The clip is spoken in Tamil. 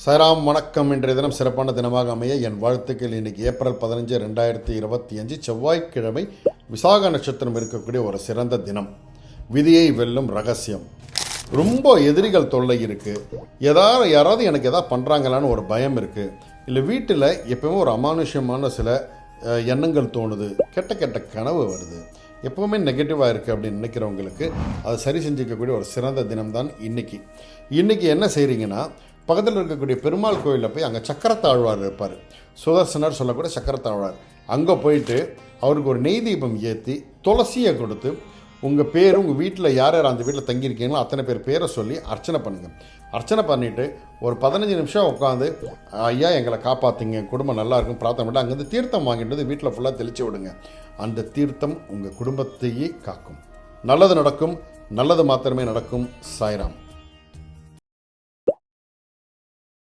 சாய்ராம் வணக்கம். இன்றைய தினம் சிறப்பான தினமாக அமைய என் வாழ்த்துக்கள். இன்றைக்கி ஏப்ரல் 15, 2025 செவ்வாய்க்கிழமை விசாக நட்சத்திரம் இருக்கக்கூடிய ஒரு சிறந்த தினம். விதியை வெல்லும் ரகசியம். ரொம்ப எதிரிகள் தொல்லை இருக்குது. யாராவது எனக்கு எதாவது பண்ணுறாங்களான்னு ஒரு பயம் இருக்குது. இல்லை வீட்டில் எப்போவுமே ஒரு அமானுஷ்யமான சில எண்ணங்கள் தோணுது, கெட்ட கெட்ட கனவு வருது, எப்போவுமே நெகட்டிவாக இருக்குது அப்படின்னு நினைக்கிறவங்களுக்கு அதை சரி செஞ்சுக்கக்கூடிய ஒரு சிறந்த தினம்தான் இன்றைக்கி. என்ன செய்கிறீங்கன்னா, பக்கத்தில் இருக்கக்கூடிய பெருமாள் கோயிலில் போய் அங்கே சக்கரத்தாழ்வார் இருப்பார், சுதர்சனர் சொல்லக்கூடிய சக்கரத்தாழ்வார். அங்கே போயிட்டு அவருக்கு ஒரு நெய் தீபம் ஏற்றி துளசியை கொடுத்து உங்கள் பேர், உங்கள் வீட்டில் யார் யார் அந்த வீட்டில் தங்கியிருக்கீங்களோ அத்தனை பேர் பேரை சொல்லி அர்ச்சனை பண்ணுங்கள். அர்ச்சனை பண்ணிவிட்டு ஒரு 15 நிமிஷம் உட்காந்து, ஐயா எங்களை காப்பாற்றுங்க, குடும்பம் நல்லா இருக்கும் பிரார்த்தனை பண்ணிட்டு அங்கேருந்து தீர்த்தம் வாங்கிட்டு வந்து வீட்டில் ஃபுல்லாக தெளித்து விடுங்க. அந்த தீர்த்தம் உங்கள் குடும்பத்தையே காக்கும். நல்லது நடக்கும், நல்லது மாத்திரமே நடக்கும். சாய்ராம்.